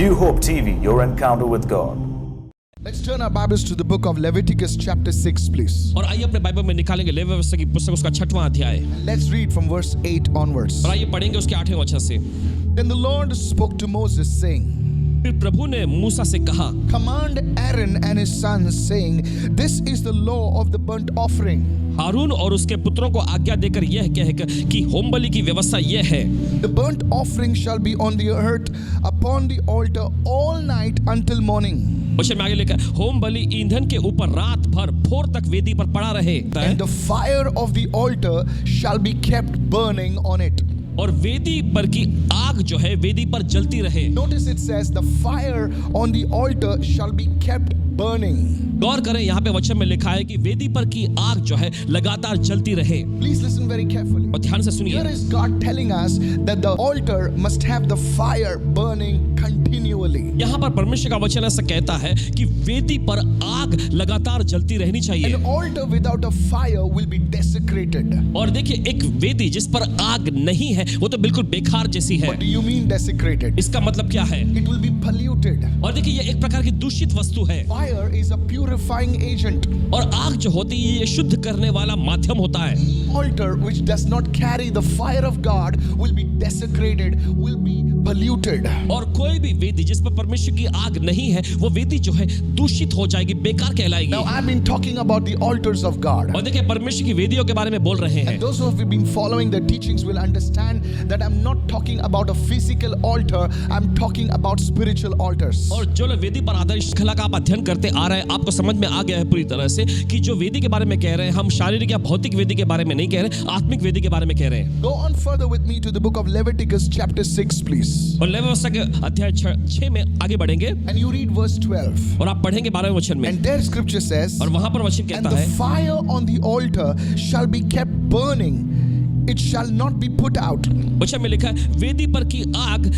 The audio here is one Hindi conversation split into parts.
New Hope TV, your encounter with God. Let's turn our Bibles to the book of Leviticus chapter 6, please. और आइए अपने बाइबल में निकालेंगे लेवी व्यवस्था की पुस्तक उसका 6वां अध्याय Let's read from verse 8 onwards. और आइए पढ़ेंगे उसके 8वें वचन से। Then the Lord spoke to Moses, saying, फिर प्रभु ने मूसा से कहा, Command Aaron and his sons, saying, This is the law of the burnt offering. हारून और उसके पुत्रों को आज्ञा देकर यह कह कि होम बलि की व्यवस्था यह है, The burnt offering shall be on the earth upon the altar all night until morning. वचन में आगे लिखा है, होम बलि ईंधन के ऊपर रात भर भोर तक वेदी पर पड़ा रहे And the fire of the altar shall be kept burning on it. और वेदी पर की आग जो है वेदी पर जलती रहे। Notice it says, The fire on the altar shall be kept burning. गौर करें, यहाँ पे वचन में लिखा है कि वेदी पर की आग जो है लगातार जलती रहे। Please listen very carefully. और ध्यान से सुनिए, Here is God telling us that the altar must have the fire burning continually. यहाँ पर परमेश्वर का वचन ऐसा कहता है कि वेदी पर आग लगातार जलती रहनी चाहिए। An altar without a fire will be desecrated. और देखिए, एक वेदी जिस पर आग नहीं है वो तो बिल्कुल बेकार जैसी है। What do you mean desecrated? इसका मतलब क्या है? It will be polluted. और देखिए, ये एक प्रकार की दूषित वस्तु है। Fire is a purifying agent. और आग जो होती है ये शुद्ध करने वाला माध्यम होता है। Altar which does not carry the fire of God will be desecrated, will be polluted. और कोई भी वेदी जिस पर परमेश्वर की आग नहीं है वो वेदी जो है दूषित हो जाएगी, बेकार कहलाएगी। Now I've been talking about the altars of God. और देखिए, परमेश्वर की वेदियों के बारे में बोल रहे हैं। And those who have been following the teachings will understand that I'm not talking about a physical altar, I'm talking about spiritual altars. और जो लोग वेदी पर आधारित श्रृंखला का आप अध्ययन करते आ रहे हैं, आपको समझ में आ गया है पूरी तरह से कि जो वेदी के बारे में कह रहे हैं, हम शारीरिक या भौतिक वेदी के बारे में नहीं कह रहे, आत्मिक वेदी के बारे में कह रहे हैं। Go on further with me to the book of Leviticus chapter 6, please. और लेवी व्यवस्था के अध्याय 6 में आगे बढ़ेंगे And you read verse 12. और आप पढ़ेंगे 12वें वचन में। And there scripture says, और वहां पर वचन And कहता the है, fire on the altar shall be kept burning, it shall not be put out. वचन में लिखा है, वेदी पर की आग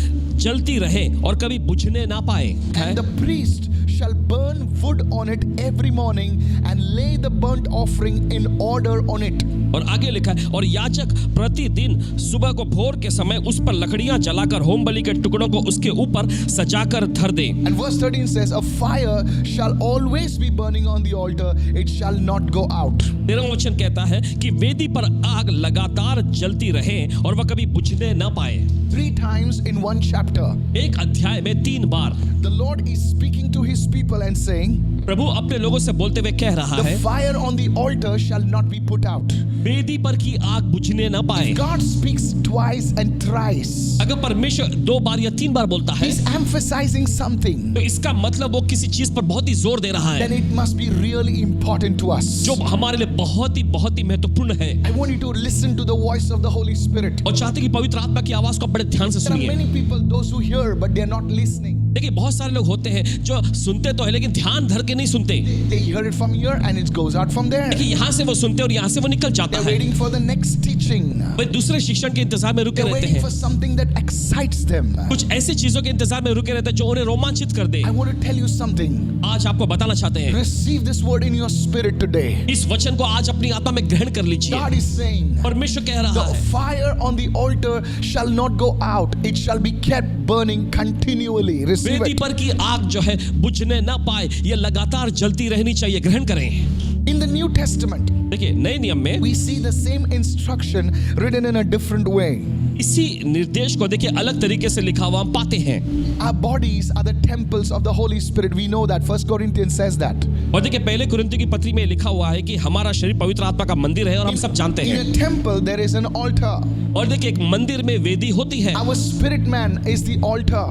जलती रहे और कभी बुझने ना पाए। And the priest shall burn wood on it every morning and lay the burnt offering in order on it. और आगे लिखा है, और याजक प्रतिदिन सुबह को भोर के समय उस पर लकड़ियां जलाकर होम बलि के टुकड़ों को उसके ऊपर सजाकर धर दे। And verse 13 says, A fire shall always be burning on the altar, it shall not go out. 13वां वचन कहता है कि वेदी पर आग लगातार जलती रहे और वह कभी बुझने ना पाए। 3 times in one chapter, एक अध्याय में 3 बार the Lord is speaking to his people and saying, प्रभु अपने लोगों से बोलते हुए कह रहा The है, fire on the altar shall not be put out. वेदी पर की आग बुझने ना पाए। God speaks twice and thrice. अगर परमेश्वर 2 बार या 3 बार बोलता है He's emphasizing something. तो इसका मतलब वो किसी चीज पर बहुत ही जोर दे रहा Then है it must be really important to us. जो हमारे लिए बहुत ही महत्वपूर्ण है। I want you to listen to the voice of the Holy Spirit. और चाहते कि पवित्र आत्मा की आवाज को बड़े ध्यान से There are सुनिए। many people, those who hear, but they are not listening. देखिए, बहुत सारे लोग होते हैं जो सुनते तो है लेकिन ध्यान धर के नहीं सुनते। They hear it from here and it goes out from there. देखिए, यहाँ से वो सुनते और यहाँ से वो निकल जाता They're है। waiting for the next teaching. वे दूसरे शिक्षण के इंतजार में रुके They're रहते waiting हैं। for something that excites them. कुछ ऐसी चीजों के इंतजार में रुके रहते हैं जो उन्हें रोमांचित कर दे। I want to tell you something. आज आपको बताना चाहते हैं, Receive this word in your spirit today. इस वचन को आज अपनी आत्मा में ग्रहण कर लीजिए। God is saying, परमेश्वर कह रहा The है, fire on the altar shall not go out. It shall be kept burning continually. Receive वेदी it. पर की आग जो है बुझने ना पाए, ये लगातार जलती रहनी चाहिए। ग्रहण करें। In the New Testament, देखिए, नए नियम में we see the same instruction written in a different way. इसी निर्देश को देखिए अलग तरीके से लिखा हुआ हम पाते हैं। Our bodies are the temples of the Holy Spirit. We know that. 1 Corinthians says that. और देखिए, पहले कुरिन्थियों की पत्री में लिखा हुआ है कि हमारा शरीर पवित्र आत्मा का मंदिर है और हम सब जानते In हैं। a temple, there is an altar. और देखिए, एक मंदिर में वेदी होती है। Our spirit man is the altar.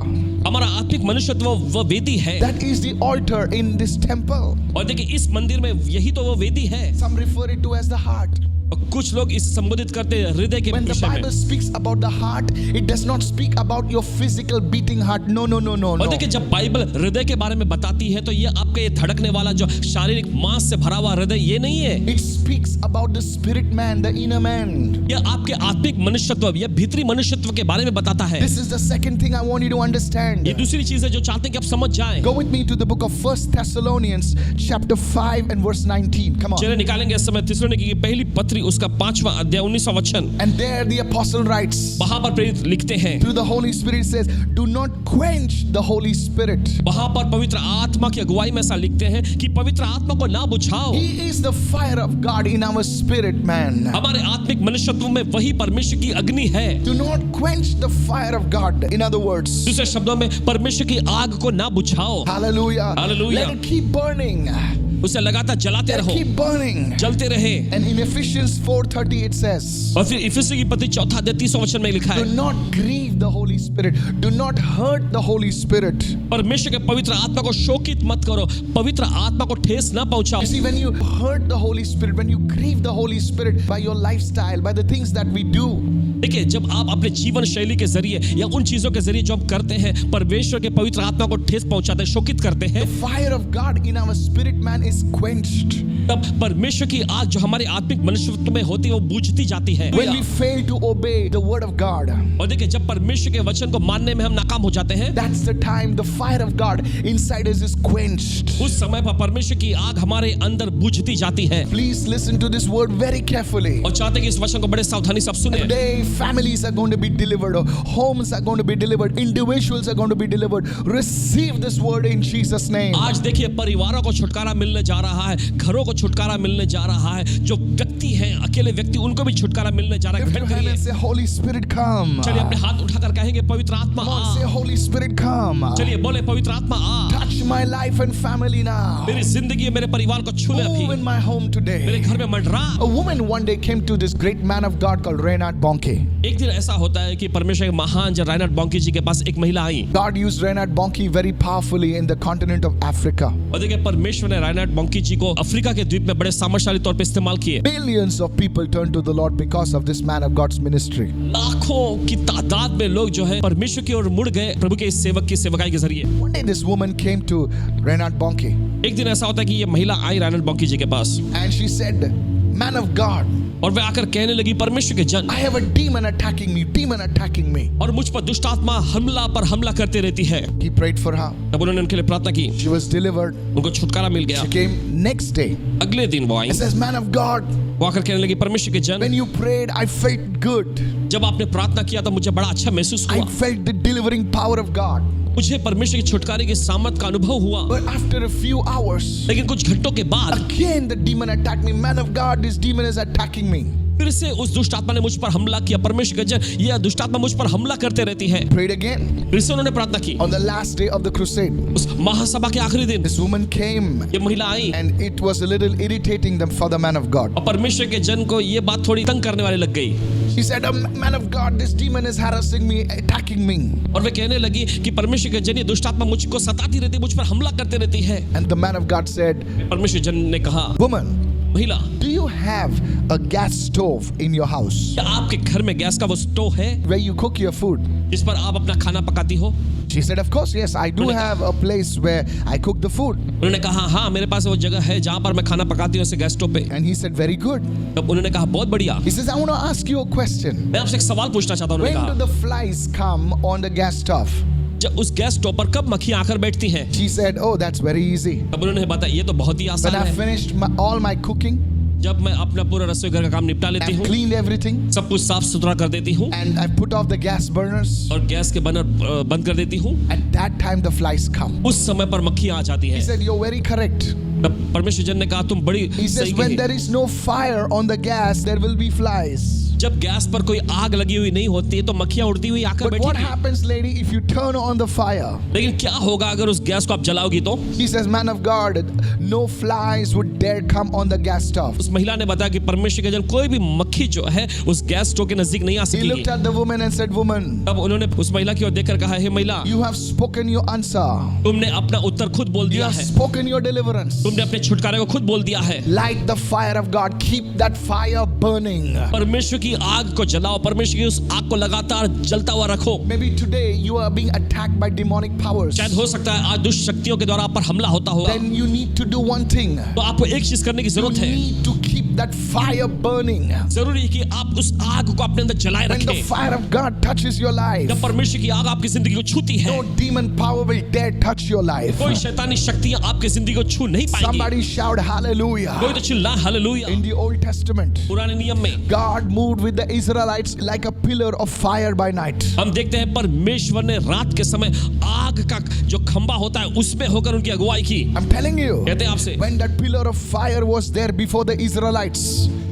हमारा आत्मिक मनुष्यत्व वो वेदी है। That is the altar in this temple. और देखिए, इस मंदिर में यही तो वो वेदी है। Some refer it to as the heart. और कुछ लोग इस संबोधित करते हैं हृदय के When the विषय में। Bible speaks about the heart, it does not speak about your physical beating heart. No. और देखिए, जब बाइबल हृदय के बारे में बताती है तो ये आपका ये धड़कने वाला जो शारीरिक मांस से भरा हुआ हृदय ये नहीं है। It speaks about the spirit man, the inner man. ये आपके आत्मिक मनुष्यत्व, ये भीतरी मनुष्यत्व के बारे में बताता है। This is the second thing I want you to understand. ये दूसरी चीज है जो चाहते हैं कि आप समझ जाएं। Go with me to the book of 1 Thessalonians chapter 5 and verse 19. Come on. चलिए निकालेंगे इस समय थिस्सलुनीकी की पहली पत्री उसका 5वां अध्याय 19वां वचन, And there the apostle writes, वहां पर प्रेरित लिखते हैं, through the Holy Spirit says, do not quench the Holy Spirit. वहां पर पवित्र आत्मा की अगुवाई में ऐसा लिखते हैं कि पवित्र आत्मा को ना बुझाओ। He is the fire of God in our spirit, man. हमारे आत्मिक मनुष्यत्व में वही परमेश्वर की अग्नि है। Do not quench the fire of God. In other words, दूसरे शब्दों में परमेश्वर की आग को ना बुझाओ, hallelujah. Hallelujah. Let it keep burning. उसे लगातार जलाते Let it रहो, keep burning. जलते रहे। And in Ephesians 4:30 it says, और फिर इफिसी की पत्री 4:30 वचन में लिखा do है, not grieve the Holy Spirit. Do not hurt the Holy Spirit. परमेश्वर के पवित्र आत्मा को शोकित मत करो, पवित्र आत्मा को ठेस न पहुंचाओ। You see, when you hurt the Holy Spirit, when you grieve the Holy Spirit by your lifestyle, by the things that we do, देखिए, जब आप अपने जीवन शैली के जरिए या उन चीजों के जरिए जो हम करते हैं, परमेश्वर के पवित्र आत्मा को ठेस पहुंचाते हैं, शोकित करते हैं, the fire of God in our spirit man is quenched. तब परमेश्वर की आग जो हमारे आत्मिक मनुष्यत्व में होती है वो बुझती जाती है। When we fail to obey the word of God, और देखिए, जब परमेश्वर के वचन को मानने में हम नाकाम हो जाते हैं, that's the time the fire of God inside us is quenched. उस समय पर परमेश्वर की आग हमारे अंदर बुझती जाती है। Please listen to this word very carefully. और चाहते हैं कि इस वचन को बड़े सावधानी से आप सुने। Today, families are going to be delivered, homes are going to be delivered, individuals are going to be delivered. Receive this word in Jesus' name. आज देखिए, परिवारों को छुटकारा मिलने जा रहा है, घरों को छुटकारा मिलने जा रहा है, जो व्यक्ति हैं, अकेले व्यक्ति, उनको भी छुटकारा मिलने जा रहा है। Lift your ग्रहण hand and करिए। say, Holy Spirit, come. चलिए अपने हाथ उठाकर कहेंगे, पवित्र आत्मा Come on, say, uh. Holy Spirit, come. चलिए बोले, पवित्र आत्मा आ, Touch my life and family now. मेरी जिंदगी, मेरे परिवार को छू ले Move अभी, in my home मेरे today. घर में मंडरा। A woman one day came to this great man of God called Reinhard Bonnke. एक दिन ऐसा होता है कि परमेश्वर के महान जन राइनहार्ड बॉन्के जी के पास एक महिला आई। God used Reinhard Bonnke very powerfully in the continent of Africa. और देखिए, परमेश्वर ने राइनहार्ड बॉन्के जी को अफ्रीका के द्वीप में बड़े सामर्थ्यशाली तौर पे इस्तेमाल किए। Millions of people turned to the Lord because of this man of God's ministry. लाखों की तादाद में लोग जो है परमेश्वर की ओर मुड़ गए प्रभु के इस सेवक की सेवकाई के जरिए। One day this woman came to Reinhard Bonnke एक दिन ऐसा होता है कि ये महिला आई राइनहार्ड बॉन्के जी के पास and she said, man of God, और वह आकर कहने लगी, परमेश्वर के जन, I have a demon attacking me. और मुझ पर दुष्ट आत्मा हमला पर हमला करते रहती है। He prayed for her. तब उन्होंने उनके लिए प्रार्थना की, She was delivered. उनको छुटकारा मिल गया। She came next day अगले दिन वो आई, and says, man of God, वो आकर कहने लगी, परमेश्वर के जन, when you prayed, I felt good. जब आपने प्रार्थना किया तो मुझे बड़ा अच्छा महसूस I हुआ, felt the delivering power of God. मुझे परमेश्वर की छुटकारे की सामर्थ का अनुभव हुआ। But after a few hours, लेकिन कुछ घंटों के बाद again the demon attacked me. Man of God, this demon is attacking me. फिर से उस दुष्ट आत्मा ने मुझ पर हमला किया। परमेश्वर के जन, यह दुष्ट आत्मा मुझ पर हमला करते रहती है। Prayed again. फिर से उन्होंने प्रार्थना की। On the last day of the crusade, उस महासभा के आखिरी दिन this woman came ये महिला आई, and it was a little irritating them for the man of God. और परमेश्वर के जन को ये बात थोड़ी तंग करने वाली लग गई। He said, oh, man of God, this demon is harassing me, attacking me. और वे कहने लगी कि परमेश्वर के जन, ये दुष्ट आत्मा मुझको सताती रहती, मुझ पर हमला करते रहती है। And the man of God said, परमेश्वर जन ने कहा, woman, महिला, do you have a gas stove in your house क्या आपके घर में गैस का वो स्टोव है where you cook your food? जिस पर आप अपना खाना पकाती हो? She said, of course, yes, I do have a place where I cook the food. उन्होंने कहा, हाँ, मेरे पास वो जगह है जहाँ पर मैं खाना पकाती हूँ, उसे गैस स्टोव पे। And he said, very good. तब उन्होंने कहा, बहुत बढ़िया। He says, I want to ask you a question. मैं आपसे एक सवाल पूछना चाहता हूँ। When उन्होंने do कहा, the flies come on the gas stove? जब उस गैस स्टोव पर कब मक्खियाँ आकर बैठती हैं? She said, oh, that's very easy. तब उन्होंने बताया, ये तो बहुत ही When आसान I है। finished all my cooking, जब मैं अपना पूरा रसोई घर का काम निपटा लेती I've हूँ, cleaned everything, सब कुछ साफ सुथरा कर देती हूँ and I've put off the gas burners, और गैस के बर्नर बंद कर देती हूँ, at that time the flies come. उस समय पर मक्खियाँ आ जाती He हैं। said, you're very correct. तब परमेश्वर जन ने कहा, तुम बड़ी He says, सही when कही। there is no fire on the gas, there will be flies. जब गैस पर कोई आग लगी हुई नहीं होती है तो मक्खियाँ उड़ती हुई आकर But what बैठेगी। happens, lady, if you turn on the fire? लेकिन क्या होगा अगर उस गैस को आप जलाओगी तो? He says, man of God, no flies would dare come on the gas stove. उस महिला ने बताया कि परमेश्वर के जन, कोई भी मक्खी जो है उस गैस स्टोव के नजदीक नहीं आ He looked सकेगी। at the woman and said, woman, तब उन्होंने उस महिला की ओर देखकर कहा, हे महिला, you have spoken your answer. तुमने अपना उत्तर खुद बोल You दिया have है, spoken your deliverance. तुमने अपने छुटकारे को खुद बोल दिया है। Light the fire of God. Keep that fire burning. परमेश्वर की की आग को जलाओ, परमेश्वर की उस आग को लगातार जलता हुआ रखो। Maybe today you are being attacked by demonic powers. शायद हो सकता है आज दुष्ट शक्तियों के द्वारा आप पर हमला होता होगा, Then you need to do one thing. तो आपको एक चीज करने की You जरूरत है। need to keep that fire burning. जरूरी है कि आप उस आग को अपने अंदर जलाए When the रखें। fire of God touches your life, जब परमेश्वर की आग आपकी जिंदगी को छूती है, no demon power will dare touch your life. कोई शैतानी शक्तियां आपकी जिंदगी को छू नहीं पाएंगी। Somebody shout hallelujah. कोई तो चिल्ला hallelujah. In the Old Testament, पुराने नियम में God moved with the Israelites like a pillar of fire by night. हम देखते हैं परमेश्वर ने रात के समय आग का जो खंबा होता है उसमें होकर उनकी अगुवाई की। I'm telling you, कहते हैं आपसे, when that pillar of fire was there before the Israelites,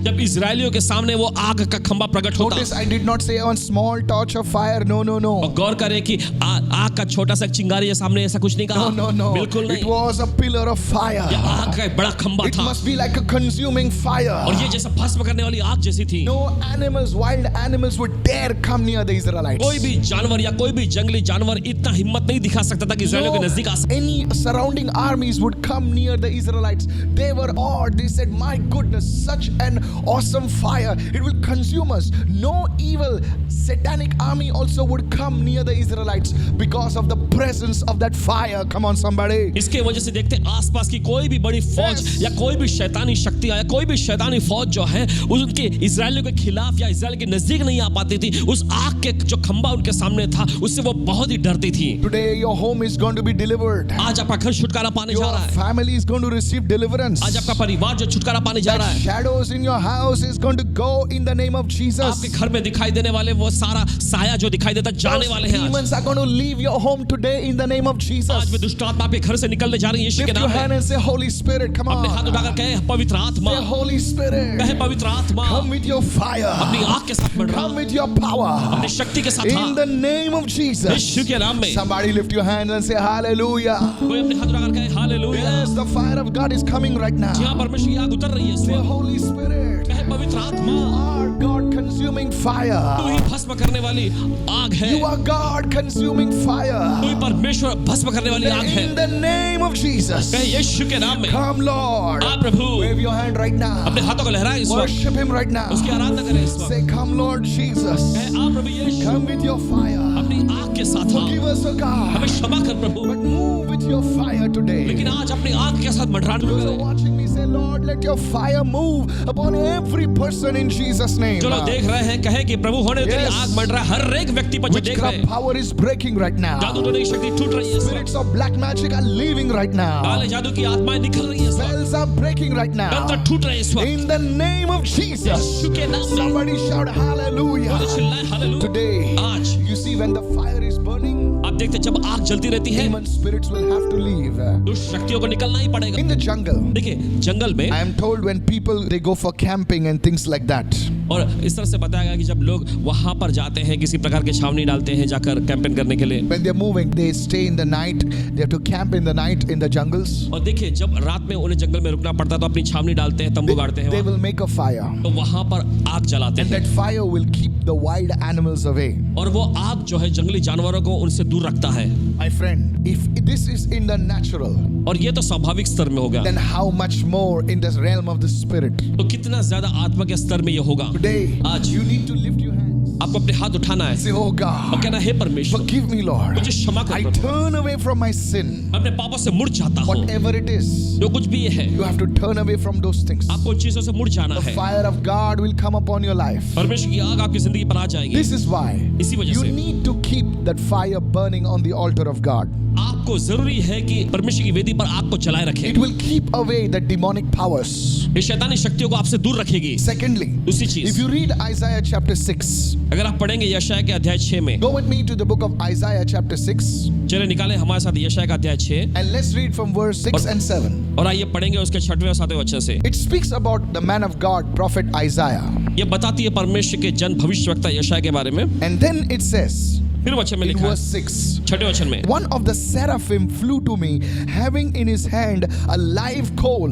जब इजरायलियों के सामने वो आग का खंबा प्रकट होता, notice I did not say on small torch of fire. No, no, और no. गौर करें कि आग का छोटा सा चिंगारी के सामने ऐसा कुछ नहीं कहा। No, no, no. बिल्कुल It नहीं। was a pillar of fire. यह आग का एक बड़ा खंबा It था must be like a consuming fire. और ये जैसा भस्म करने वाली आग जैसी थी। No animals, wild animals would dare come near the Israelites. कोई भी जानवर या कोई भी जंगली जानवर इतना हिम्मत नहीं दिखा सकता था कि इजरायलियों के नजदीक आ सके। Any surrounding armies would come near the Israelites. They were awed. They said, "My goodness, such an awesome fire! It will consume us." No evil satanic army also would come near the Israelites because of the presence of that fire. Come on, somebody. इसके वजह से देखते आसपास की कोई भी बड़ी फौज Yes. या कोई भी शैतानी शक्ति या कोई भी शैतानी फौज जो है उनके इजरायलियों के खिलाफ या इजरायल के नजदीक नहीं आ पाती थी। उस आग के जो खंबा उनके सामने था उससे वो बहुत ही डरती थी। Today, your home is going to be delivered. आज आपका घर छुटकारा पाने जा Your रहा है। family is going to receive deliverance. आज आपका परिवार जो छुटकारा पाने जा रहा That है। shadows in your house is going to go in the name of Jesus. आपके घर में दिखाई देने वाले वो सारा साया जो दिखाई देता जाने Those वाले हैं। आज demons are going to leave your home today in the name of Jesus. आज वे दुष्ट आत्मा आपके घर से निकलने जा रही है यीशु के Lift your नाम hand में। and say, Holy Spirit, come अपने हाथ on. उठाकर कहे पवित्र आत्मा, Say, Holy Spirit, कहे पवित्र आत्मा, come with your fire. अपनी आग के साथ बढ़ Come रहा, with your power. अपनी शक्ति के साथ In हाँ, the name of Jesus. यीशु के नाम में। Somebody lift your hand and say, Hallelujah. कोई अपने हाथ उठाकर कहे hallelujah. Yes, the fire of God is coming right now. जी हाँ, परमेश्वर की आग उतर रही है इस Say, वक्त। Holy Spirit, कहे पवित्र आत्मा, our God consuming तू fire. ही भस्म करने वाली आग है। You are God consuming तू fire. ही परमेश्वर भस्म करने वाली आग है। In the name of Jesus. कहे यीशु के नाम में। Come, Lord. Uh Prabhu, Wave your hand right now. अपने हाथों को लहराए इस वक्त, Worship Him right now. उसकी आराधना करें इस वक्त। Say, Come, Lord Jesus. कहे आ प्रभु यीशु, Come with your fire. अपनी आग के साथ हाँ, Forgive us, O God. हमें क्षमा कर प्रभु, But move with your fire today. लेकिन आज अपनी आग के साथ मंडराने Those who are करें। watching me say, Lord, let your fire move upon every person in Jesus' name. जो लोग देख रहे हैं कहे कि प्रभु होने तेरी Yes. आग मंडरा हर एक व्यक्ति पर जो देख रहे Witchcraft हैं, power is breaking right now. जादू टोने की शक्ति टूट रही है इस वक्त, Spirits of black magic are leaving right now. काले जादू की आत्माएं निकल रही है इस वक्त, Spells are breaking right now. मंत्र टूट रहे हैं इस वक्त। In the name of Jesus. यीशु के नाम में Somebody shout hallelujah. बोलो चिल्लाए हालेलुया। Today, आज you see when the fire is burning, आप देखते हैं, जब आग जलती रहती है demon spirits will have to leave. दुष्ट शक्तियों को निकलना ही पड़ेगा। In the jungle, देखिए जंगल में, I am told when people they go for camping and things like that. और इस तरह से बताया गया कि जब लोग वहां पर जाते हैं, किसी प्रकार की छावनी डालते हैं जाकर कैंपिंग करने के लिए, When they're moving, they stay in the night. They have to camp in the night in the jungles. और देखिए जब रात में उन्हें जंगल में रुकना पड़ता है तो अपनी छावनी डालते हैं, तंबू गाड़ते हैं They वहां। will make a fire. तो वहां पर आग जलाते And हैं that fire will keep the wild animals away. और वो आग जो है जंगली जानवरों को उनसे दूर रखता है। My friend, if this is in the natural, और ये तो स्वाभाविक स्तर में होगा, then how much more in the realm of the spirit? तो कितना ज्यादा आत्मा के स्तर में ये होगा। Today, आज you need to lift your hands. आपको अपने हाथ उठाना है Say, oh और God, कहना है परमेश्वर forgive me, Lord. मुझे क्षमा I कर प्रभु, turn away from my sin. मैं अपने पापों से मुड़ जाता हूँ। Whatever it is, जो कुछ भी ये है you have to turn away from those things. आपको उन चीजों से मुड़ जाना The है। fire of God will come upon your life. परमेश्वर की आग आपकी जिंदगी पर आ जाएगी। This is why इसी वजह you से need to keep that fire burning on the altar of God. आपको जरूरी है कि परमेश्वर की वेदी पर आग को जलाए रखें। It will keep away the demonic powers. ये शैतानी शक्तियों को आपसे दूर रखेगी। Secondly, दूसरी if चीज, you read Isaiah chapter 6, अगर आप पढ़ेंगे यशायाह के अध्याय 6 में, go with me to the book of Isaiah chapter 6 चले निकाले हमारे साथ यशायाह का अध्याय 6 and let's read from verse 6 and 7. और आइए पढ़ेंगे उसके 6वें और 7वें वचन से। It speaks about the man of God, prophet Isaiah. ये बताती है परमेश्वर के जन भविष्यवक्ता यशायाह के बारे में। And then it says फिर वचन में in लिखा है, verse 6, 6वें वचन में, one of the seraphim flew to me, having in his hand a live coal.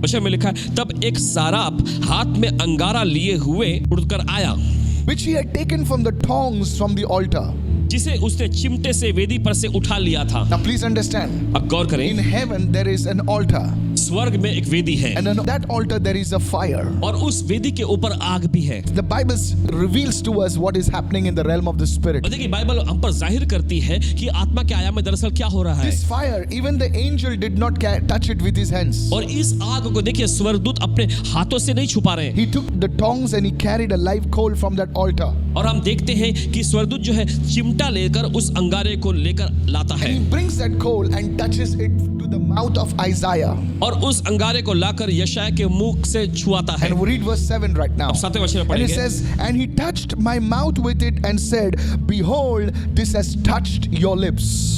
वचन में लिखा है, तब एक साराप हाथ में अंगारा लिए हुए उड़कर आया, which he had taken from the tongs from the altar. जिसे उसने चिमटे से वेदी पर से उठा लिया था। Now please understand, अब गौर in करें, heaven there is an altar. स्वर्ग में एक वेदी है and on that altar there is a fire. और उस वेदी के ऊपर आग भी है। The Bible reveals to us what is happening in the realm of the spirit. और देखिए बाइबल हम पर जाहिर करती है कि आत्मा के आयाम में दरअसल क्या हो रहा है। This fire, even the angel did not touch it with his hands. और इस आग को देखिए स्वर्गदूत अपने हाथों से नहीं छुपा रहे। He took the tongs and he carried a live coal from that altar. और हम देखते हैं कि स्वर्गदूत जो है चिमटा लेकर उस अंगारे को लेकर लाता है। And he brings that coal and touches it to the mouth of Isaiah. और उस अंगारे को लाकर यशाया के मुख से छुआता है। And we read verse 7 right now. अब 7वें वचन में And he पढ़ेंगे। says, and he touched my mouth with it and said, behold, this has touched your lips.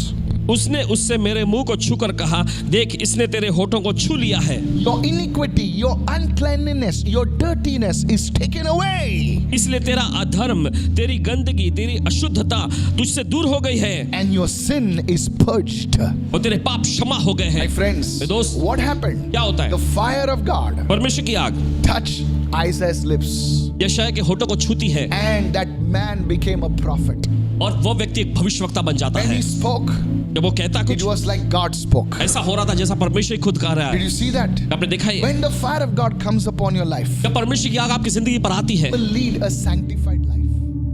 उसने उससे मेरे मुंह को छूकर कहा, देख इसने तेरे होठों को छू लिया है। Your iniquity, your uncleanness, your dirtiness is taken away. इसलिए तेरा अधर्म, तेरी गंदगी, तेरी अशुद्धता तुझसे दूर हो गई है And your sin is purged. और तेरे पाप क्षमा हो गए My हैं। friends, मेरे दोस्त, what happened? क्या होता The है? fire of God परमेश्वर की आग touched Isaiah's lips. यशाया के होठों को छूती है And that man became a prophet. और वो व्यक्ति एक भविष्यवक्ता बन जाता When है। he spoke, जब वो कहता it कुछ was like God spoke. ऐसा हो रहा था जैसा परमेश्वर खुद कह रहा Did है। you see that? आपने देखा है When the fire of God comes upon your life, जब परमेश्वर की आग आपकी जिंदगी पर आती है, you will lead a sanctified life.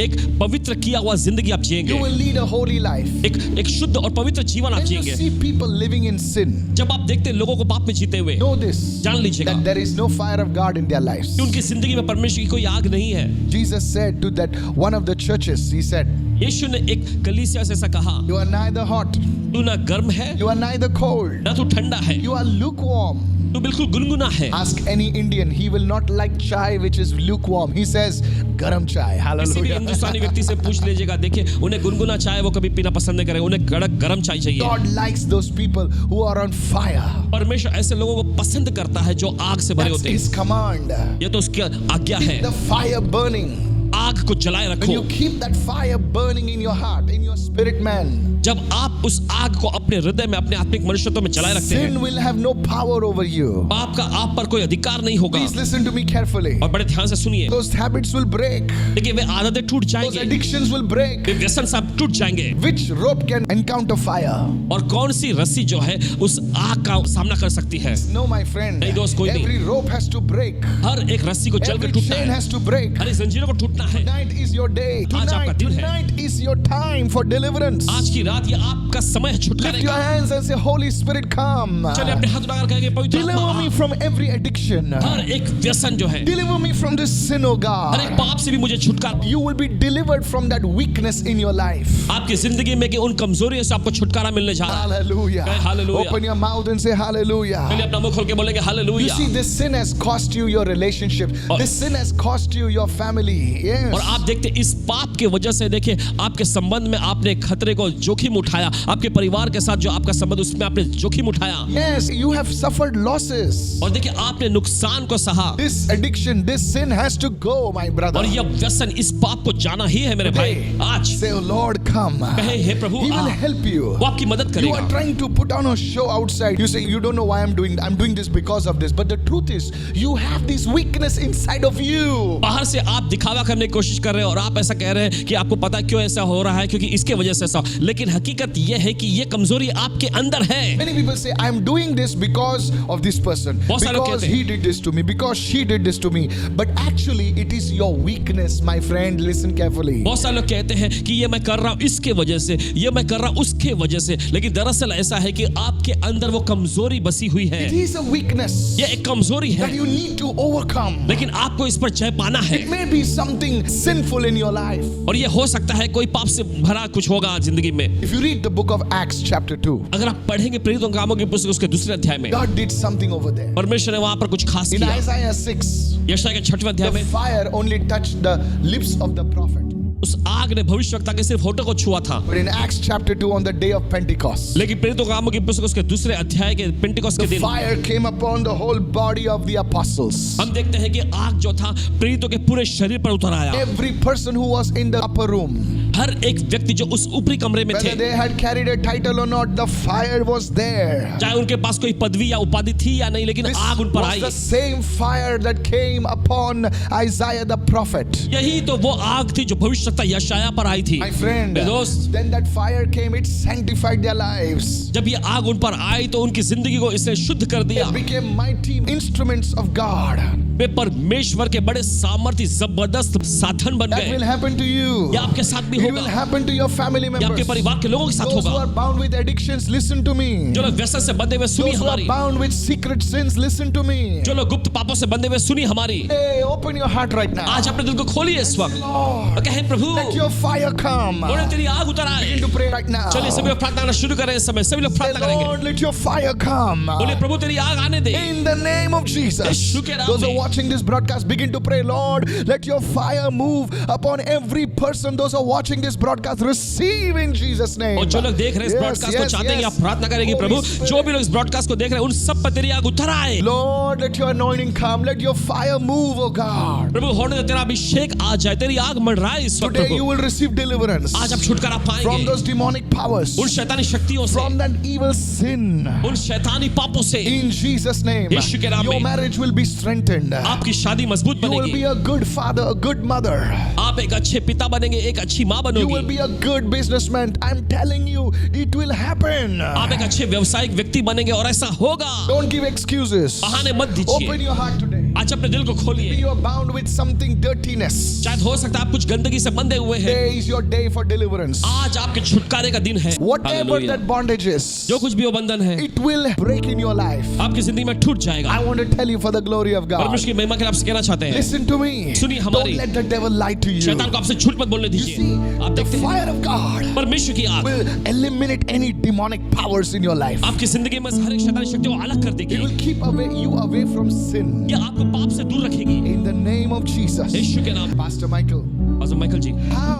एक पवित्र किया हुआ जिंदगी आप You जिएंगे, will lead a holy life. एक शुद्ध और पवित्र जीवन आप When you जिएंगे। see people living in sin, जब आप देखते हैं लोगों को पाप में जीते हुए, know this, जान लीजिएगा that there is no fire of God in their lives. कि उनकी जिंदगी में परमेश्वर की कोई आग नहीं है। Jesus said to that one of the churches, he said, यीशु ने एक कलीसिया से ऐसा कहा, you are neither hot, तू ना गर्म है you are neither cold, ना तू ठंडा है, you are lukewarm. तू बिल्कुल गुनगुना है। Ask any Indian, he will not like chai which is lukewarm. He says, garam chai. किसी भी Hallelujah. हिंदुस्तानी व्यक्ति से पूछ लीजिएगा, देखिए उन्हें गुनगुना चाय वो कभी पीना पसंद नहीं करेंगे, उन्हें कड़क गर्म चाय चाहिए। God likes those people who are on fire. परमेश्वर ऐसे लोगों को पसंद करता है जो आग से भरे That's होते his हैं। command. ये तो उसकी आज्ञा है। The fire burning. आग को जलाए When रखो। you keep that fire burning in your heart, in your spirit man, जब आप उस आग को अपने हृदय में, अपने आत्मिक मनुष्यत्व में जलाए रखते हैं, sin will have no power over you. पाप का आप पर कोई अधिकार नहीं होगा। Please listen to me carefully. और बड़े ध्यान से सुनिए, Those habits will break. देखिए वे आदतें टूट Those जाएंगे, addictions will break. वे व्यसन सब टूट जाएंगे। Which rope can encounter fire? और कौन सी रस्सी जो है उस आग का सामना कर सकती है? No, my friend. नहीं दोस्त, कोई नहीं। Every rope has to break. हर एक रस्सी को जल Every कर टूटना chain है, has to break. हर एक जंजीरों को टूटना है। Tonight is your day. आज आपका दिन है। Tonight is your time for deliverance. आज की रात ये आपका समय है छुटकारे Lift your का। hands and say, Holy Spirit, come. चलिए अपने हाथ उठाकर कहेंगे, पवित्र Deliver आत्मा, me from every addiction. हर एक व्यसन जो है, Deliver me from this sin, oh हर एक God. पाप से भी मुझे छुटकारा। You will be delivered from that weakness in your life. आपकी जिंदगी में कि उन कमजोरियों से आपको छुटकारा मिलने जा रहा है। Hallelujah. Say hallelujah. Open your mouth and say पहले hallelujah. अपना मुंह खोल के बोलेंगे You hallelujah. see, this sin has cost you your relationship. और- This sin has cost you your family. Yes. और आप देखते इस पाप के वजह से देखिए आपके संबंध में आपने खतरे को जोखिम उठाया, आपके परिवार के साथ जो आपका संबंध उसमें आपने जोखिम उठाया, Yes, you have suffered losses. और देखिए आपने नुकसान को सहा। This addiction, this sin has to go, my brother. और यह व्यसन, इस पाप को जाना ही है मेरे भाई। Today, आज say, oh Lord, come. कहे हे प्रभु He will uh, help you. वो आपकी मदद You करेगा। are trying to put on a show outside. You say, you don't know why I'm doing this because of this. But the truth is, you have this weakness inside of you. बाहर से आप दिखावा करने की कोशिश कर रहे हैं और आप ऐसा कह रहे हैं कि आपको पता क्यों ऐसा हो रहा है, क्योंकि इसके वजह से ऐसा। लेकिन हकीकत यह है कि यह कमजोरी आपके अंदर है। Many people say, I'm doing this because of this person. बहुत सारे लोग Because कहते हैं। he did this to me. Because she did this to me. But actually, it is your weakness, my friend. Listen carefully. बहुत सारे लोग कहते हैं कि ये मैं कर रहा हूं इसके वजह से, ये मैं कर रहा हूं उसके वजह से, लेकिन दरअसल ऐसा है कि आपके अंदर वो कमजोरी बसी हुई है। It is a weakness ये एक कमजोरी है, that you need to overcome. लेकिन आपको इस पर जय पाना है। It may be something sinful in your life. और ये हो सकता है कोई पाप से भरा कुछ होगा जिंदगी में। If you read the book of Acts chapter 2, अगर आप पढ़ेंगे प्रेरितों के कामों की पुस्तक उसके दूसरे अध्याय में, God did something over there. परमेश्वर ने वहां पर कुछ खास In किया। Isaiah 6, यशायाह के 6वें अध्याय the में fire only touched the lips of the prophet. उस आग ने भविष्यवक्ता के सिर्फ होठों को छुआ था। But in Acts chapter 2, on the day of Pentecost, लेकिन प्रेरितों के कामों की पुस्तक उसके दूसरे अध्याय के पेंटिकोस्त के the दिन fire came upon the whole body of the apostles. हम देखते हैं कि आग जो था प्रेरितों के पूरे शरीर पर उतर आया। Every person who was in the upper room, हर एक व्यक्ति जो उस ऊपरी कमरे में थे, whether they had carried a title or not, the fire was there. चाहे उनके पास कोई पदवी या उपाधि थी या नहीं, लेकिन This आग उन पर was I. the same fire that came upon Isaiah the prophet. यही तो वो आग थी जो भविष्यवक्ता यशायाह पर आई थी। My friend, मेरे दोस्त, then that fire came, it sanctified their lives. जब ये आग उन पर आई तो उनकी जिंदगी को इसने शुद्ध कर दिया। They became mighty instruments of God. वे परमेश्वर के बड़े सामर्थ्य जबरदस्त साधन बन That will गए। happen to you. ये आपके साथ भी It will होगा, happen to your family ये आपके members. परिवार के लोगों के साथ Those who होगा। are bound with addictions, listen to me. जो लोग व्यसन से बंधे हुए सुनी Those who are हमारी, bound with secret sins, listen to me. जो लोग गुप्त पापों से बंधे हुए सुनी हमारी। Hey, open your heart right now. आज अपने दिल को खोलिए इस वक्त Lord, और कहें, प्रभु let your fire come. बोले तेरी आग उतर आए। Begin to pray right now. चलिए सभी लोग प्रार्थना करना शुरू करें। इस समय सभी लोग Say, प्रार्थना करेंगे। Lord, let your fire come. बोले प्रभु तेरी आग आने दे। In the name of Jesus. यीशु के नाम Those who are में। watching this broadcast, begin to pray, Lord, let your fire move upon every person. Those who are watching this broadcast, receive in Jesus' name. और जो लोग देख रहे हैं इस ब्रॉडकास्ट को, चाहते हैं कि आप प्रार्थना करेंगे, Holy प्रभु Spirit. जो भी लोग इस ब्रॉडकास्ट को देख रहे हैं उन सब पर तेरी आग उतर आए। Lord, let your anointing come. Let your fire move, oh God. प्रभु होने दे तेरा अभिषेक आ जाए, तेरी आग मंडराए इस वक्त Today you Prabhu. will receive deliverance आज आप छुटकारा from पाएंगे those demonic powers, उन शैतानी शक्तियों से, from that evil sin. उन शैतानी पापों से। In Jesus' name, यीशु के नाम your में। marriage will be strengthened. आपकी शादी मजबूत You will बनेगी, be a good father, a good mother. आप एक अच्छे पिता बनेंगे, एक अच्छी माँ You will बनोगी, be a good businessman. I'm telling you, it will happen. आप एक अच्छे व्यवसायिक व्यक्ति बनेंगे और ऐसा होगा। Don't give excuses. बहाने मत Open दीजिए। your heart today. आज अपने दिल को खोलिए। You are bound with something dirtiness. शायद हो सकता है आप कुछ गंदगी से बंधे हुए हैं। Today is your day for deliverance. आज आपके छुटकारे का दिन है। Whatever hallelujah. that bondage is, जो कुछ भी वो बंधन है it will break in your life. आपकी जिंदगी में टूट जाएगा। I want to tell you for the glory of God. परमेश्वर की महिमा के लिए आपसे कहना चाहते हैं, Listen to me. सुनिए Don't हमारी। let the devil lie to you. शैतान को आपसे झूठ मत बोलने You दीजिए। see, आप the देखते हैं fire of God परमेश्वर की आग will eliminate any demonic powers in your life. आपकी जिंदगी में हर एक शैतानी शक्तियों को अलग कर It देगी। will keep you away from sin. ये आपको पाप से दूर रखेगी। In the name of Jesus. यीशु के नाम। Pastor Michael, pastor Michael ji, how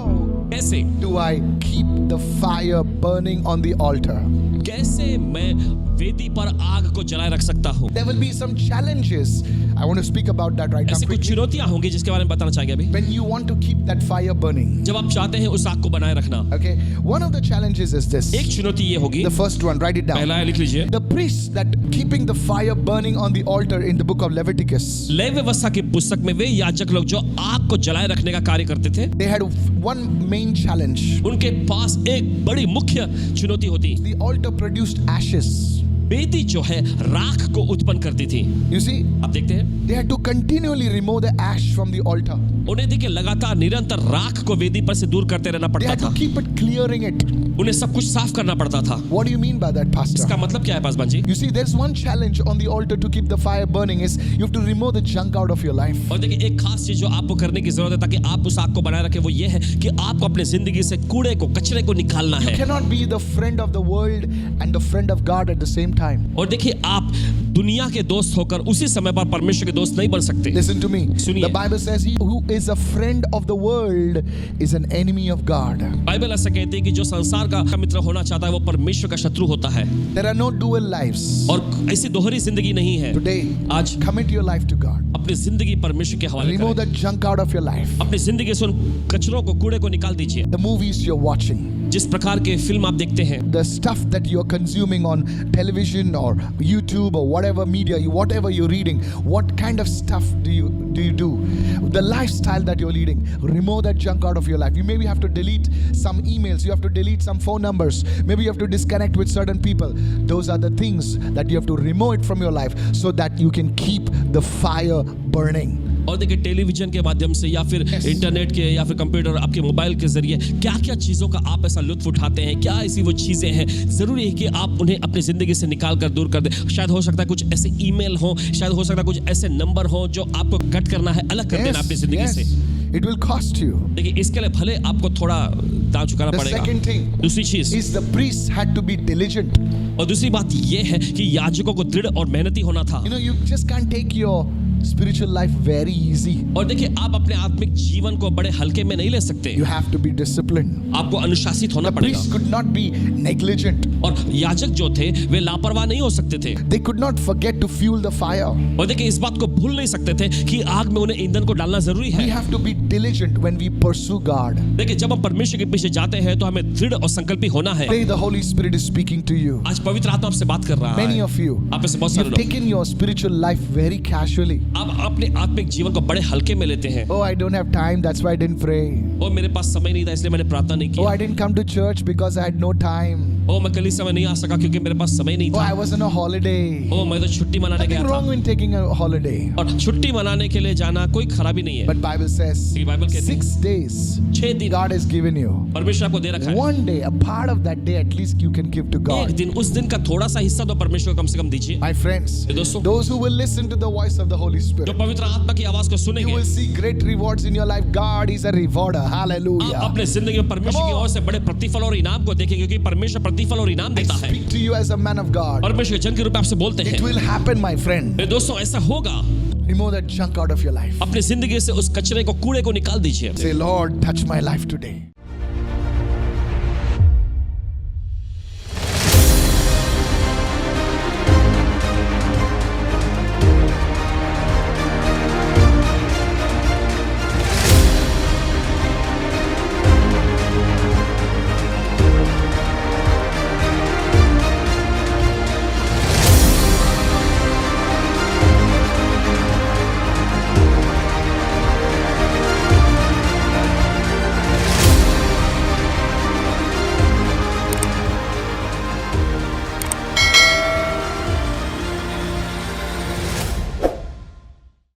कैसे do I keep the fire burning on the altar? कैसे मैं वेदी पर आग को जलाए रख सकता हूँ? There will be some challenges. I want to speak about that right now. ऐसी कुछ quickly. चुनौतियां होंगी जिसके बारे में बताना चाहेंगे अभी। When you want to keep that fire burning. जब आप चाहते हैं उस आग को बनाए रखना, Okay. One of the challenges is this. एक चुनौती ये होगी, The first one, write it down. पहला है लिख लीजिए। The priests that keeping the fire burning on the altar in the book of Leviticus, लेवी व्यवस्था की पुस्तक में वे याजक लोग जो आग को जलाए रखने का कार्य करते थे, they had one main challenge. उनके पास एक बड़ी मुख्य चुनौती होती। The altar produced ashes. वेदी जो है राख को उत्पन्न करती थी। You see, आप देखते हैं they had to continually remove the ash from the altar. उन्हें देखिए लगातार निरंतर राख को वेदी पर से दूर करते रहना They पड़ता had था। to keep it clearing it. उन्हें सब कुछ साफ करना पड़ता था। What do you mean by that, Pastor? इसका मतलब क्या है Paswan ji? You see, there's one challenge on the altar to keep the fire burning is you have to remove the junk out of your life. और देखिए एक खास चीज जो आपको करने की जरूरत है ताकि आप उस आग को बनाए रखें, वो ये है कि आपको अपने जिंदगी से कूड़े को, कचरे को निकालना You है। cannot be the friend of the world and the friend of God at the same time. और देखिए आप दुनिया के दोस्त होकर उसी समय पर परमेश्वर के दोस्त नहीं बन सकते। Listen to me. सुनिए। The Bible says he who is a friend of the world is an enemy of God. Bible ऐसा कहती है कि जो संसार का मित्र होना चाहता है वो परमेश्वर का शत्रु होता है। There are no dual lives. और ऐसी दोहरी जिंदगी नहीं है। Today, आज commit your life to God. अपनी जिंदगी परमेश्वर के हवाले Remove करें। the junk out of your life. अपनी जिंदगी से उन कचरों को, कूड़े को निकाल दीजिए। The movies you're watching, जिस प्रकार के फिल्म आप देखते हैं, the stuff that you're consuming on television or YouTube or whatever media, whatever you're reading, what kind of stuff do you do? The lifestyle that you're leading, remove that junk out of your life. You maybe have to delete some emails, you have to delete some phone numbers, maybe you have to disconnect with certain people. Those are the things that you have to remove it from your life so that you can keep the fire burning. और देखिए टेलीविजन के माध्यम से या फिर इंटरनेट के या फिर कंप्यूटर, आपके मोबाइल के जरिए क्या क्या चीज़ों का आप ऐसा लुत्फ उठाते हैं, क्या ऐसी वो चीज़ें हैं, ज़रूरी है कि आप उन्हें अपनी ज़िंदगी से निकाल कर दूर कर दें। शायद हो सकता है कुछ ऐसे ईमेल हो, शायद हो सकता है कुछ ऐसे नंबर हो जो आपको कट करना है, अलग कर देना अपनी ज़िंदगी से। It will cost you. देखिए इसके लिए भले आपको थोड़ा दाम चुकाना The पड़ेगा। second thing दूसरी चीज़, is the priests had to be diligent. और दूसरी बात ये है कि याजकों को दृढ़ और मेहनती होना था। You know, you just can't take your spiritual life very easy. और देखिए, आप अपने आत्मिक जीवन को बड़े हल्के में नहीं ले सकते। You have to be disciplined. आपको अनुशासित होना The पड़ेगा। priests could not be negligent. और याजक जो थे वे लापरवाह नहीं हो सकते थे। They could not forget to fuel the fire. और देखिए, इस बात को भूल नहीं सकते थे कि आग में उन्हें ईंधन को डालना जरूरी We है। have to be diligent when we pursue God. देखिए, जब हम परमेश्वर के पीछे जाते हैं तो हमें दृढ़ और संकल्पी होना है। Pray the Holy Spirit is speaking to you. आज पवित्र आत्मा आपसे बात कर रहा Many है। of you, आप में से बहुत सारे you've लोग taken your spiritual life very casually. आप अपने आत्मिक जीवन को बड़े हल्के में लेते हैं। Oh, I don't have time, that's why I didn't pray. ओ, मेरे पास समय नहीं था इसलिए मैंने प्रार्थना नहीं Oh, किया। I didn't come to church because I had no time. ओ, मैं कलीसिया में नहीं आ सका क्योंकि मेरे पास समय नहीं Oh, I था। was on a holiday. ओ, मैं तो छुट्टी मनाने गया Nothing था। wrong in taking a holiday. और छुट्टी मनाने के लिए जाना कोई खराबी नहीं है। But Bible says ये बाइबल कहती है 6 days 6 दिन God has given you. परमेश्वर आपको दे रखा है। One day, a part of that day at least you can give to एक God. दिन, उस दिन का थोड़ा सा हिस्सा तो परमेश्वर को कम से कम दीजिए। My friends, ये दोस्तों, those who will listen to the voice of the Holy जो Spirit, पवित्र आत्मा की आवाज को you सुनेंगे, will see great rewards in your life. God is a rewarder. आप Hallelujah. अपने जिंदगी में परमेश्वर की Come on. ओर से बड़े प्रतिफल और इनाम को देखेंगे, क्योंकि परमेश्वर प्रतिफल और इनाम I देता है। speak to you as a man of God. परमेश्वर जन के रूप में आपसे बोलते It हैं, will happen, my friend. ये दोस्तों, ऐसा होगा। Remove that junk out of your life. अपनी जिंदगी से उस कचरे को, कूड़े को निकाल दीजिए। Say, Lord, touch my life today.